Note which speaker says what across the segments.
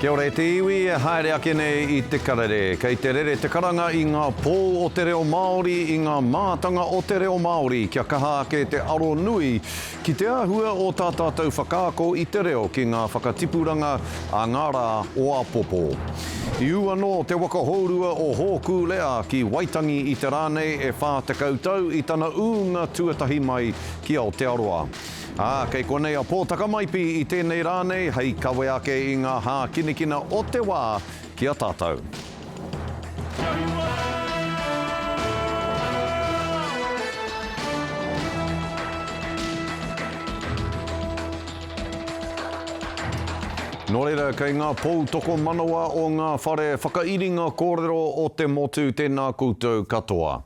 Speaker 1: Kia ora te iwi, Hākinakina I te Karere. Kei te rere te karanga I ngā pō o te reo Māori, I ngā mātanga o te reo Māori, kia kaha ke te aro nui, ki te āhua o tā tātou whakaako I te reo ki ngā whakatipuranga a ngā rā o a popo. I ua no te wakahourua o Hokule'a ki Waitangi I te rānei e whā te kautau I tana unga tuatahi mai ki Aotearoa. Kei konei a pōtaka maipi I tēnei rānei, hei kawe ake I ngā Hākinakina o te wā ki a tātou. Nō reira, kei ngā pōtoko manawa o ngā whare whakairinga kōrero o te motu tēnā koutou katoa.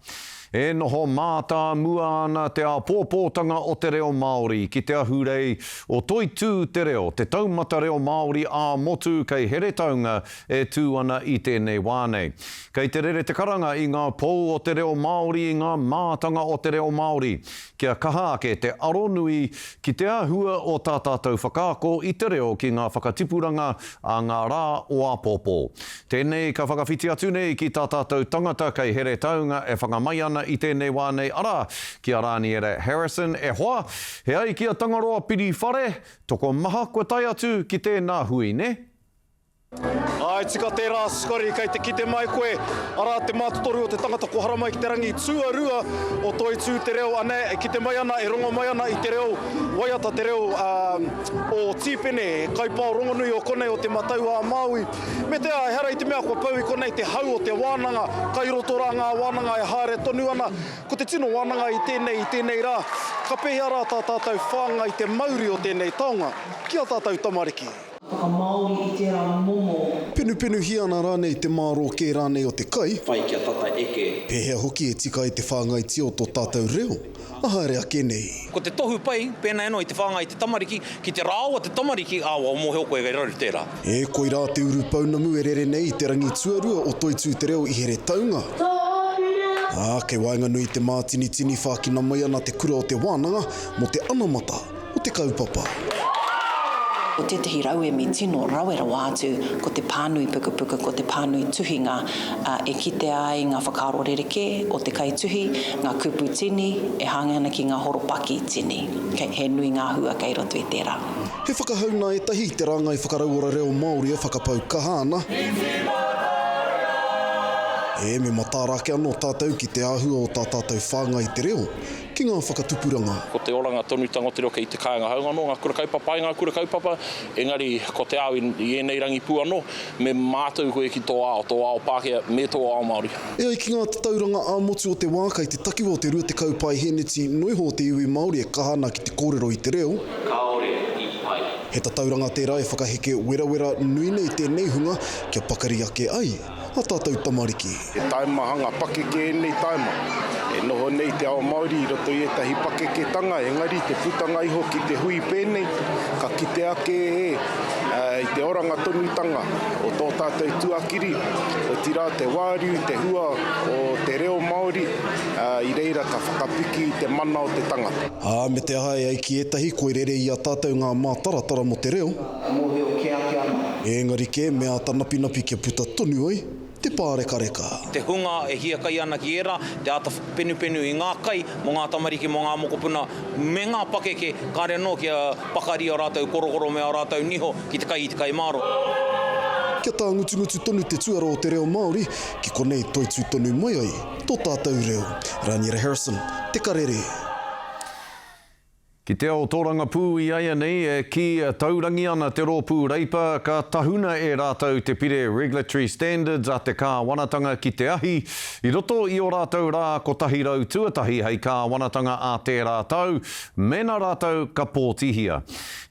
Speaker 1: E noho mātā mua ana te āpōpōtanga o te reo Māori ki te ahurei o Toitū te reo, te taumata reo Māori ā motu kei here taunga e tū ana I tēnei wānei. Kei te rere te karanga I ngā pō o te reo Māori I ngā mātanga o te reo Māori, kia kaha ake te aronui ki te āhua o tā tātou whakaako I te reo ki ngā whakatipuranga a ngā rā o āpōpō. Tēnei ka whakawhiti atu nei ki tā tātou tangata kei here taunga e whakamai ana I tēnei wānei ara ki a Rāniere Harrison e hoa, he ai ki a tangaroa piri whare, toko maha kua tai atu ki tēnā hui, ne?
Speaker 2: Ai, tika tērā skari kei te kite mai koe, ara te mātotoru o te tangata ko haramai ki te rangi tuarua o Toitū te reo Anei, ki te mai ana, e rongo mai ana I te reo waiata te reo o tīpene, kai pāo rongonui o konei o te matau a Maui. Me te ai hara I te mea kua pau I konei te hau o te wānanga, kai roto rā ngā wānanga e haere tonu ana, ko te tino wānanga I tēnei rā. Ka pehi ara tā tātou whānga I te mauri o tēnei taonga, kia tātou tamariki.
Speaker 3: Whakamāori I tērā momo.
Speaker 2: Penu hiana rānei te māro kē rānei o te kai.
Speaker 3: Whai kia tata eke.
Speaker 2: Pehea hoki e tika I te whāngai tio tō tātou reo. Ahare ake nei.
Speaker 4: Ko te tohu pai, pēnā eno I te whāngai te tamariki, ki te rāua te tamariki, awa o mō heo koe gai raru tērā.
Speaker 2: E koi rā te uru paunamu e rere nei I te rangi tuarua o Toitū te reo I here taunga. Kei wainga nui te mātini whākina mai ana te kura o te wānanga, mo te anamata o te kaupapa.
Speaker 5: O tētahi rau e mi tino rauera wātu ko te pānui pukapuka, ko te pānui tuhinga e kite ai ngā whakaro rereke o te kai tuhi, ngā kupu tini, e hangana ki ngā horopaki tini. He nui ngā hua kei roto I tērā.
Speaker 2: He whakahauna e tahi te rāngai whakarauora reo Māori e whakapau kahana. E me mataara ake anō tātou ki te āhua o tā tātou whāngai te reo, ki ngā whakatupuranga.
Speaker 6: Ko te oranga tonutanga o te reo kei te kāinga haunga no, ngā kura kaupapa, engari ko te au I enei rangi pū anō, me mātou koe ki tō ao Pākehā, me tō ao Māori.
Speaker 2: E ai ki ngā tauranga āmotu o te wā, kei te takiwa o te rua te kaupai heneti noiho te iwi Māori e kahana ki te kōrero I te reo.
Speaker 3: Kaore I pai.
Speaker 2: He tauranga tērā e whakaheke wera nui nei tēnei hunga, kia pakari ake ai, a tātou tamariki.
Speaker 7: E taimahanga pakeke nei taima. E noho nei te ao Māori I roto I etahi pakeke tanga, engari te putanga iho ki te hui pēnei, ka kite ake I te oranga tonutanga o tō tātou tuakiri, o tira te wāriu, te hua o te reo Māori, I reira ka whakapiki I te mana o te tangata.
Speaker 2: Me te aha e ai ki etahi, koe rere I a tātou ngā mātaratara mo te reo.
Speaker 3: Mō heo ke ake ana.
Speaker 2: Engari ke mea tanapinapi kia puta tonu ai, te pārekareka.
Speaker 4: Te hunga e hia kai ana ki era, te ata penu I ngā kai, mo ngā tamariki, mo ngā mokopuna, me ngā pakeke, kāre no kia pakari o rātou korokoro me o rātou niho ki te kai māro.
Speaker 2: Kia tā ngutu tonu te tuaro o te reo Māori, ki konei Toitū tonu mai ai, tō tātou reo. Rāniere Harrison, te Karere.
Speaker 1: Ki te ao tōranga pū I ai nei e ki taurangi ana te rōpū reipa ka tahuna e rātou te pire regulatory standards a te kāwanatanga ki te ahi. I roto I o rātou rā ko tahi rau tuatahi hei kāwanatanga a te rātou, mena rātou ka pōtihia.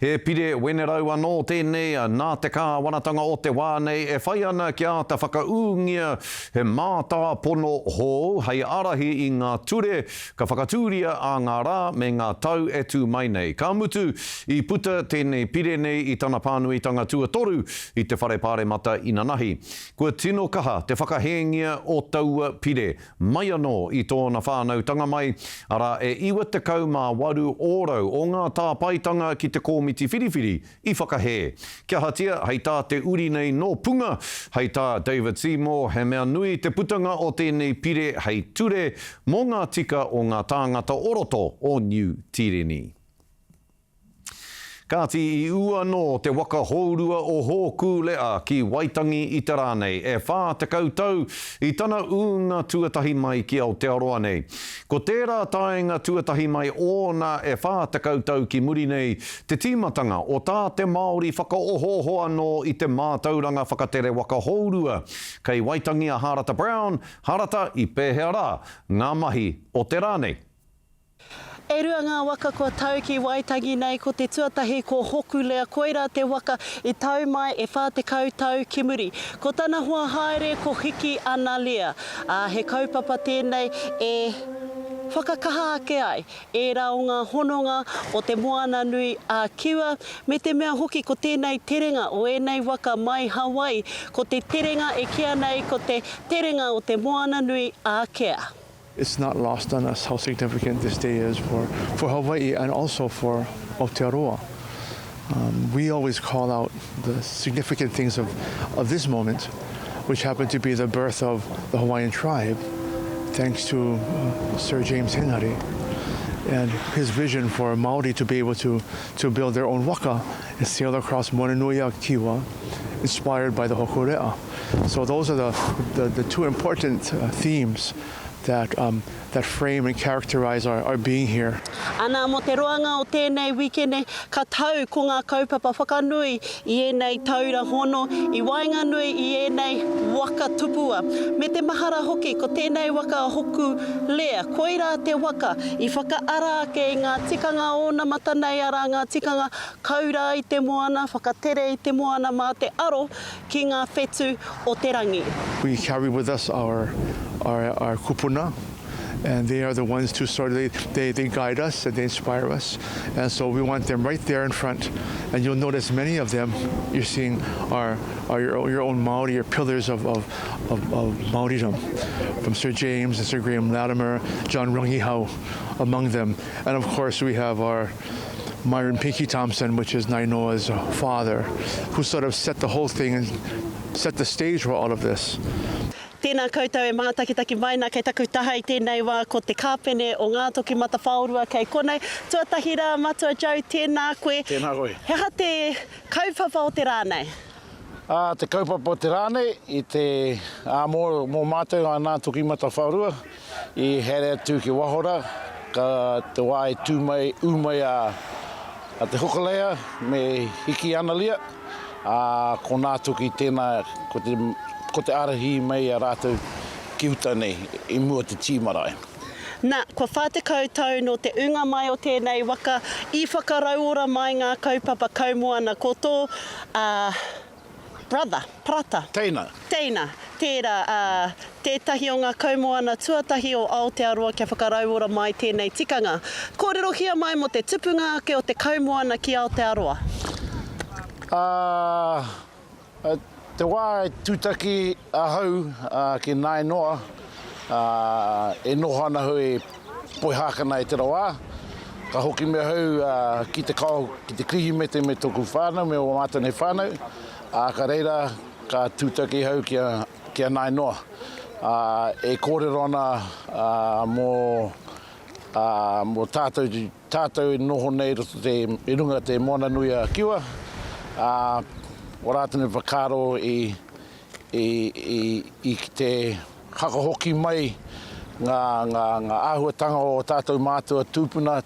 Speaker 1: He pire wenerau anō tēnei nā te kāwanatanga o te wānei e whai ana ki a te whakaungia he mātā pono hō hei arahi I ngā ture ka whakatūria a ngā rā me ngā tau e tū mai nei. Ka mutu I puta tēnei pire nei I tana pānuitanga tuatoru I te whare mata inanahi. Kua tino kaha te whakahengia o taua pire. Mai anō I tōna whānau tanga mai, ara e 28 ōrau o ngā tāpaitanga ki te kōmiti whiriwhiri I whakahe. Kia hatia, hei tā te uri nei no punga, hei tā David Seymour, he mea nui te putanga o tēnei pire hei ture mō ngā tika o ngā tāngata oroto o New Tireni. Kāti I ua no te waka hourua o Hokule'a ki Waitangi I te rānei, e whā te kautau I tana unga tuatahi mai ki Aotearoa nei. Ko tērā tāinga tuatahi mai ōna e whā te kautau ki muri nei, te tīmatanga o tā te Māori whakaohohoa no I te mātauranga whakatere waka hourua. Kei Waitangi a Harata Brown, harata I pēhea rā, ngā mahi o te rānei.
Speaker 8: E rua ngā waka kua tau ki Waitangi nei ko te tuatahi ko Hokule'a koira te waka I tau mai e whā te kautau ki muri. Ko tana hua haere ko hiki ana lea. He kaupapa tēnei e whakakaha ake ai. E rā o ngā hononga o te moana nui a kiwa. Me te mea hoki ko tēnei terenga o enei waka mai Hawaii. Ko te terenga e kia nei ko te terenga o te moana nui a kea.
Speaker 9: It's not lost on us how significant this day is for Hawaii and also for Aotearoa. We always call out the significant things of this moment, which happened to be the birth of the Hawaiian tribe, thanks to Sir James Henare and his vision for Māori to be able to build their own waka and sail across Moananui Kiwa, inspired by the Hokule'a. So those are the two important themes that frame and characterize our being here.
Speaker 8: Ana mo te roanga o tēnei wikene, ka tau ko ngā kaupapa whakanui I enei taura hono, I wainganui I enei waka tupua. Me te mahara hoki, ko tēnei waka Hokule'a, koira te waka, I whakaara ake I ngā tikanga o na matanei ara ngā tikanga kaura I te moana, whakatere I te moana mā te aro ki ngā whetu o te rangi.
Speaker 9: We carry with us our kupuna, and they are the ones to sort of, they guide us and they inspire us, and so we want them right there in front. And you'll notice many of them you're seeing are your own Māori, your pillars of Māoridom, from Sir James and Sir Graham Latimer, John Rangihau among them, and of course we have our Myron Pinky Thompson, which is Nainoa's father, who sort of set the whole thing and set the stage for all of this.
Speaker 8: Tēnā koutou e mātakitaki mai nā kei taku taha I tēnei wā ko te kāpene o ngā toki matawhaurua kei konei. Tuatahi rā matua Joe, tēnā koe.
Speaker 10: Tēnā koe.
Speaker 8: Hea te kaupapa o te rānei?
Speaker 10: Te kaupapa o te rānei I te mō mātou a ngā toki matawhaurua I here tū ki Wahora, ka te wā e tū mai umai a te Hokule'a me hiki ana lia. Ko ngā toki tēnā ko te arahi mai a rātou ki uta nei, I mua te tīmarae.
Speaker 8: Nā, kua whā te koutou no te unga mai o tēnei waka, I whakarauora mai ngā kaupapa kaumoana ko tō brother, prata.
Speaker 10: Teina.
Speaker 8: Teina, tērā, tētahi o ngā kaumoana tuatahi o Aotearoa kia whakarauora mai tēnei tikanga. Kōrero hia mai mo te tupunga ake o te kaumoana ki Aotearoa.
Speaker 10: Te wā e tūtaki ahau ki Nainoa, e nohana hu e poihākana I te rawā. Ka hoki me hau ki te krihi me tōku whānau, me o mātane whānau. Ka reira, ka tūtaki hau kia Nainoa. E kōrero ana mō tātou noho nei roto I runga te moana nui a kiwa. O rātane whakaro I te hakahoki mai ngā āhuatanga o tātou mātua tūpuna,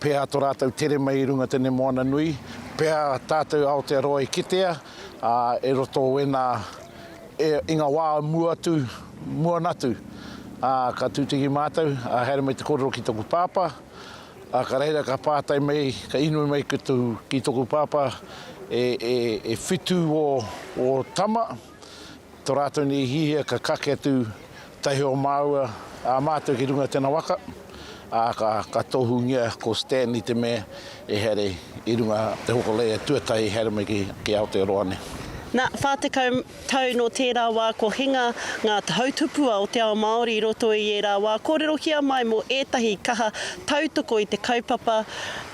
Speaker 10: pēhā tō rātou tere mai I runga tēne moana nui, pēhā tātou Aotearoa I kitea, e roto wena I ngā wā mua natu, ka tūtiki mātou, here mai te kōrero ki tōku pāpā, ka reira ka pātai mai, ka inui mai ki tōku pāpā, e whitu o tama. Tō rātou ni hihia ka kake atu tahi o māua a mātou ki runga tēnā waka. ka tohungia ko Stanley te mea e here I runga te Hokule'a tuatahi here me ki Aotearoa ne.
Speaker 8: Nā, whātekau tau no tērā wā ko hinga ngā tautupua o te ao Māori I roto I e rā wā. Kōrero kia mai mo ētahi kaha tautoko I te kaupapa,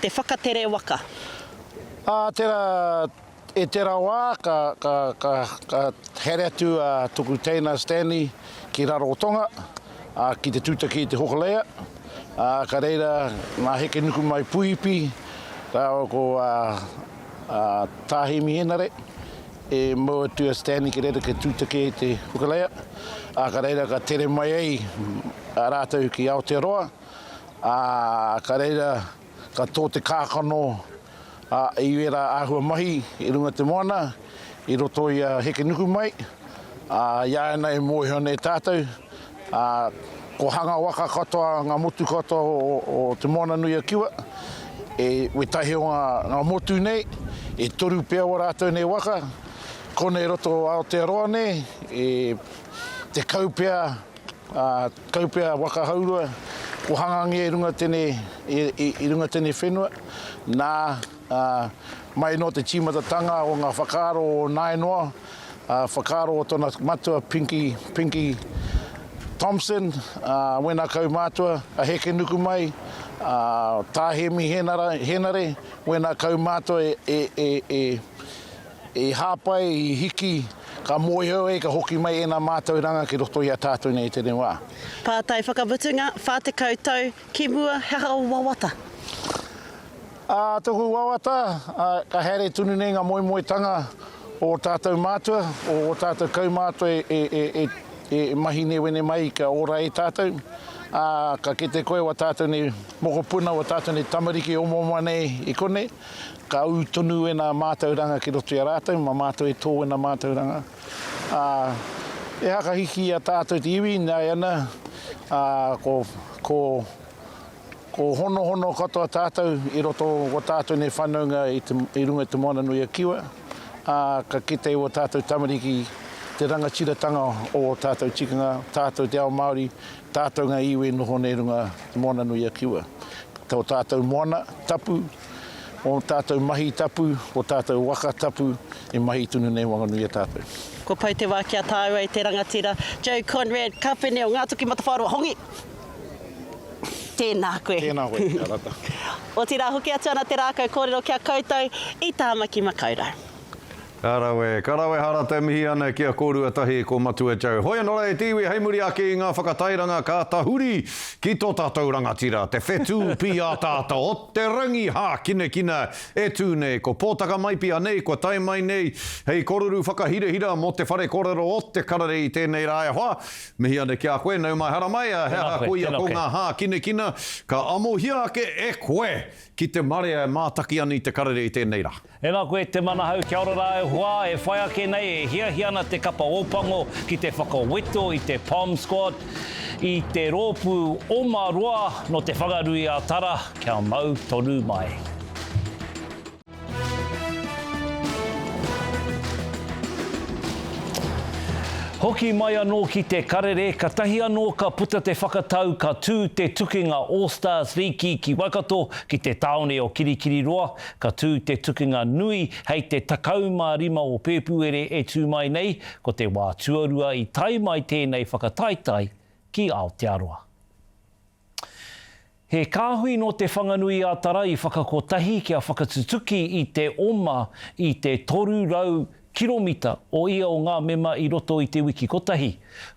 Speaker 8: te whakatere waka.
Speaker 10: Tērā wā, ka here atu tuku teina Stanley ki raro o tonga, ki te tūtaki I te Hokule'a. Ka reira ngā heke nuku mai puipi, rao ko tāhimi henare. E mua tua Stanley ki reira ke tūtake te Hokule'a. Ka reira ka tere mai ei rātau ki Aotearoa. Ka reira ka tō te kākano I wera āhua mahi I runga te moana, I roto I heke nuku mai. Ia ena e moe hone tātou. Ko hanga waka katoa, ngā motu katoa o te moana nui a kiwa. E wetahi o ngā motu nei, e toru pēa o rātou nei waka. Kone roto Aotearoa nei, e te kaupea waka haurua. Ko hangangi I runga tene whenua. Nā mai no te tīmatatanga o ngā whakaaro o Nainoa, whakaaro o tōna matua Pinky Thompson, wena kau mātua a heke nuku mai, tāhemi henare, wena kau mātua e hāpai I hiki, ka moehau ka hoki mai ena mātauranga ki roto I a tātou nei tēne wā.
Speaker 8: Pātai whakavutunga, whātekau tau, ki mua hea o wawata.
Speaker 10: Toku wawata, ka here tunu nei ngā moemoetanga o tātou mātua, o tātou kaumātua e mahi ne wene mai ka ora e tātou. Ka ke te koe wa tātou ni mokopuna wa tātou ni tamariki o momoa nei I kone. Ka au tonu e nā mātauranga ki roto I a rātou, ma mātou e tō e nā mātauranga. E haka hiki a tātou te iwi, nai ana, ko hono katoa tātou I roto o tātou nei whanaunga I runga te moana nui a kiwa. Ka kite o tātou tamariki te rangatiratanga o tātou tikanga, tātou te ao Māori, tātou ngā iwi noho nei runga te moana nui a kiwa. Tau tātou moana tapu, o tātou mahi tapu, o tātou waka tapu, e mahi tunu nei wanga nui a tātou.
Speaker 8: Ko pai te wā kia tāua I te rangatira. Joe Conrad, ka whenua o ngā tuki matawhāroa, hongi! Tēnā koe.
Speaker 10: Tēnā koe, kia rata.
Speaker 8: O tira hoki atu ana te rākau kōrero kia koutou I tāmaki makaurau.
Speaker 1: Karawe hara te mihi ana kia kōrua tahi ko matua jau. Hoi anōra e tiwi hei muri ake I ngā whakatairanga ka tahuri ki tō tātou rangatira. Te whetū pi a tātou o te rangi Hākinakina e tūnei. Ko pōtaka mai pi Anei, ko tai mai nei. Hei koruru whakahirahira mo te whare kōrero o te Karere I tēnei rā e hoa. Mihi ana kia koe, Noema hara mai a hea koia ko ngā Hākinakina. Ka amohia ake e koe ki te marea mātaki ani te Karere I tēnei rā.
Speaker 11: E nā koe te mana hau kia ora rā e hoa, e whai ake nei, e hiahiana te kapa ōpango ki te whakaweto I te Palm Squad, I te rōpu omarua no te whakarui a tara, kia mau toru mai. Hoki mai anō ki te Karere, ka tahi anō ka puta te whakatau ka tū te tukinga All-Stars Riki ki Waikato ki te taone o Kirikiriroa, ka tū te tukinga nui hei te takaumārima o Pēpuere e tū mai nei, ko te wā tuarua I tai mai tēnei whakataitai ki Aotearoa. He kāhui no te whanganui a tara I whakakotahi kia whakatutuki I te oma I te 300 kilomita o ia o ngā mema I roto I te wiki kotahi.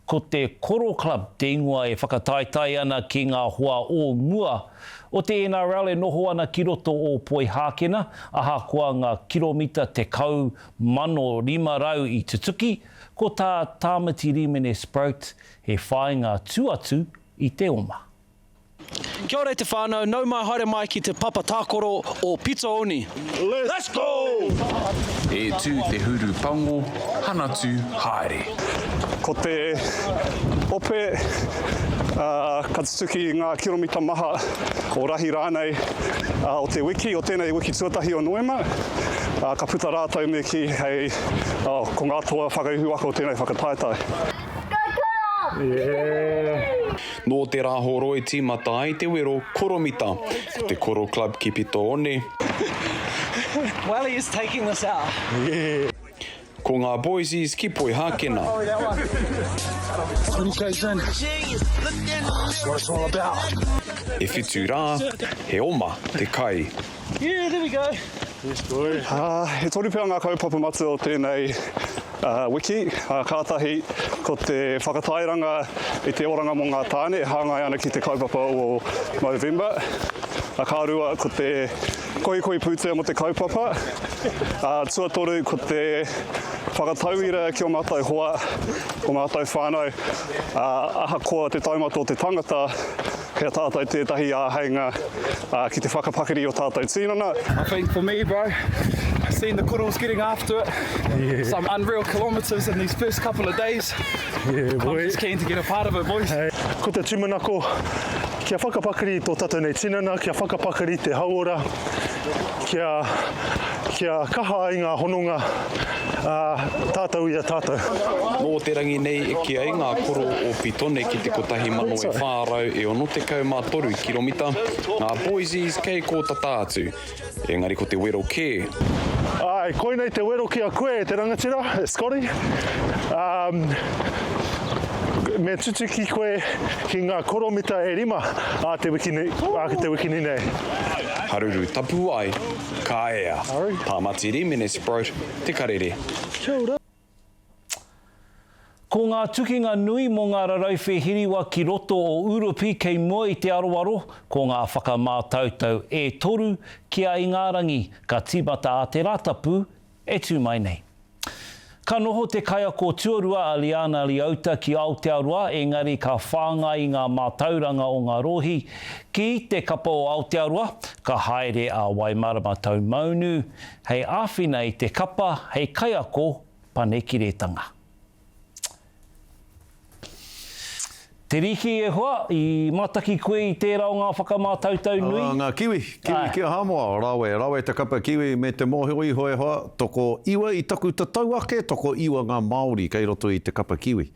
Speaker 11: Ko te Koro Club te ingoa e whakataitai ana ki ngā hoa o mua. O te NRL e noho ana ki roto o Poihākina, aha kua ngā kilomita te kau mano 500 I tutuki, ko tā tāmati rimene Sprout he whai ngā tuatu I te oma.
Speaker 12: Kia ora te whānau, nau mai haere mai ki te papa tākoro o Pizza Oni. Let's go!
Speaker 13: E tū te huru pango, hanatu haere.
Speaker 2: Ko te ope, katutuki ngā kilomita maha o rahi rānei o te wiki, o tēnei wiki tuatahi o Noema. Ka puta rātau me ki hei ko ngā toa whakaihu aka o tēnei whakataitai.
Speaker 14: Go Kara!
Speaker 2: Yeah!
Speaker 13: Nō te rāhoroi ti Matapae te wero koromita, ko te koro club ki pito one.
Speaker 12: Well, he is taking this out.
Speaker 13: Yeah. Ko ngā boisies ki poi Hākina.
Speaker 10: 20 k's in. That's what it's all about.
Speaker 13: E whitu rā, he oma te kai.
Speaker 12: Yeah, there we go.
Speaker 2: Yes, boy. He tori pia ngā kaupapa matu o tēnei wiki. Kātahi ko te whakatairanga i te oranga mō ngā tāne, hāngai ana ki te kaupapa o November. Kārua ko te koikoi pūtea mo te kaupapa. Tuatoru ko te whakatauira ki o mātai hoa, o mātai whānau. Ahakoa te taumata o te tangata, kia tātou tētahi āheinga ki te whakapakiri o tātou tīnana.
Speaker 14: I think for me, bro, seeing the Kuros getting after it, some unreal kilometres in these first couple of days. I'm just keen to get a part of it, boys.
Speaker 2: Ko te tumanako, kia whakapakiri tō tātou nei tinana, kia whakapakiri te hauora, kia kaha i ngā hononga tātou ia tātou.
Speaker 13: Mō te rangi nei e kia i ngā koro o Pitone ki te kotahi mano e whārau e ono te kaumā toru kilomita, ngā boisies kei ko tatātu. Engari ko te wero kē.
Speaker 2: Ai, koinei te wero ki a koe, te rangatira, Scotty. Me tutu ki koe ki ngā koromita e rima a te wikini nei.
Speaker 13: Haruru tapu ai, ka ea. Pāmatiri Menes Brot, te Karere.
Speaker 2: Kia ora.
Speaker 11: Ko ngā tukinga nui mō ngā rarauwhi hiriwa ki roto o Urupi kei mua i te aroaro, ko ngā whakamātautau e toru kia i ngā rangi, ka tīmata a te rātapu e tū mai nei. Ka noho te kaia ko tuarua a Liana Liauta ki Aotearoa, engari ka whāngai ngā mātauranga o ngā rohi. Ki te kapa o Aotearoa, ka haere a Waimarama tau maunu. Hei āwhina i te kapa, hei kaia ko panekiretanga. Te riki e hoa, i mataki koe i tērā o ngā whakamātautau nui.
Speaker 1: Ngā kiwi kia hamoa, rawe te kapa kiwi me te mōhoi hoi hoa, toko iwa i taku tatau ake, toko iwa ngā Māori kei roto i te kapa kiwi.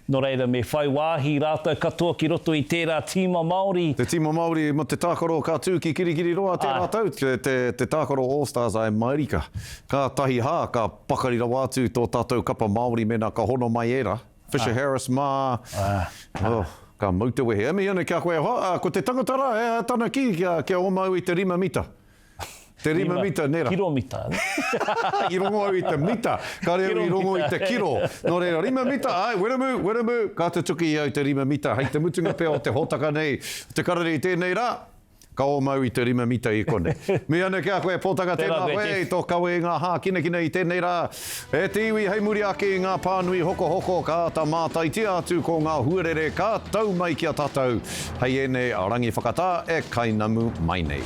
Speaker 11: No reira, me whai wāhi rātou katoa ki roto i tērā tīma Māori.
Speaker 1: Te tīma Māori mo te tākaro ka tū ki kirikiri roa tērā tau, te tākaro All-Stars ai Mairika. Ka tahi hā, ka pakarira wātu tō tātou kapa Māori mena ka hono mai era. Fisher Harris mā, ka mauta wehe. Emi ana kia koe hoa, ko te tangatara, tana ki kia omau i te 5 mita. Te 5 mita nera.
Speaker 11: Kilomita.
Speaker 1: I rongo au i te mita, ka reo i rongo i te kiro. No reira, 5 mita, ai, weramu, ka te tuki i au te 5 mita. Hei te mutunga pēo te hotaka nei, te karere tēnei rā. Ka o mau i te 5 mita i kone. Me ana kia koe pōtaka tēnā koe, i tō kawe ngā Hākinakina i tēnei rā. E te iwi hei muri ake i ngā pānui hoko, ka ta mātai tia atu ko ngā Huarere, ka tau mai kia tātou. Hei ene a rangi whakatā e kainamu mai nei.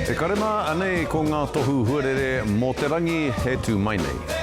Speaker 1: Te karema anei ko ngā tohu Huarere mō te rangi he tū mai nei.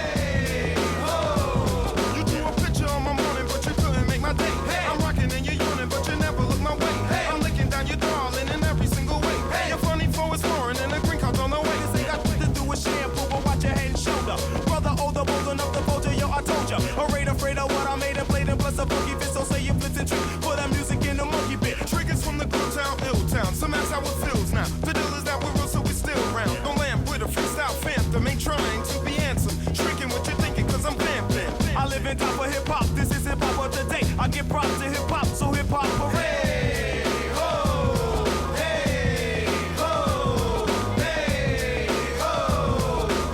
Speaker 15: I get props to hip-hop, so hip-hop parade. Ho, hey, ho, hey, ho,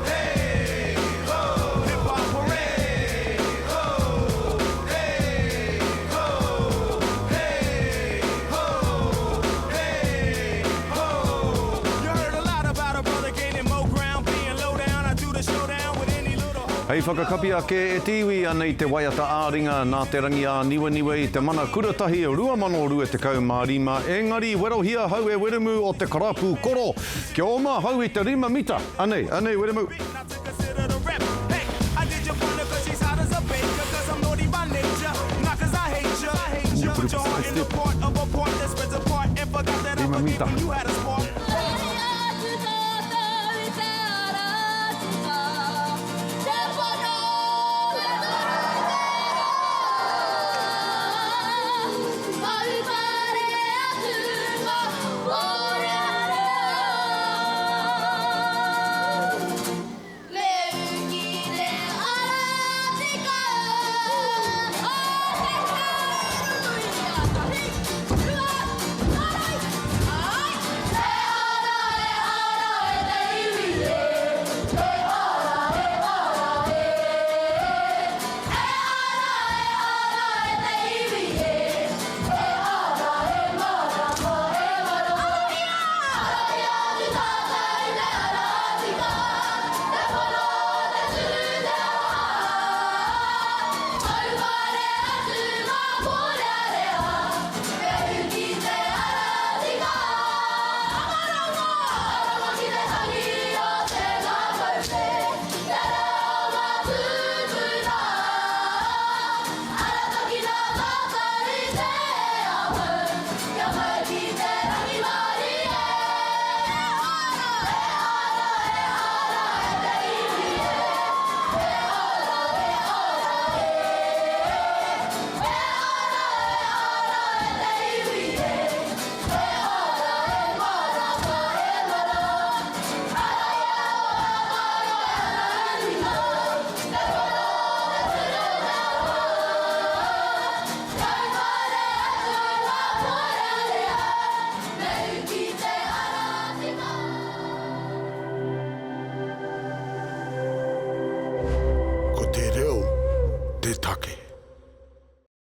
Speaker 15: hey, ho. Hip-hop parade. Ho, hey, ho, hey, ho, hey, ho. You heard a lot about a brother gaining more ground, being low down. I do the showdown with any little...
Speaker 1: Hei whakakapi ake e tiwi anei te waiata āringa nā te rangi a niwa i te mana kuratahi 2,250. Engari, werohia hau e weremu o te karapu koro. Kia oma hau i te 5 mita. Anei, weremu.
Speaker 16: te take.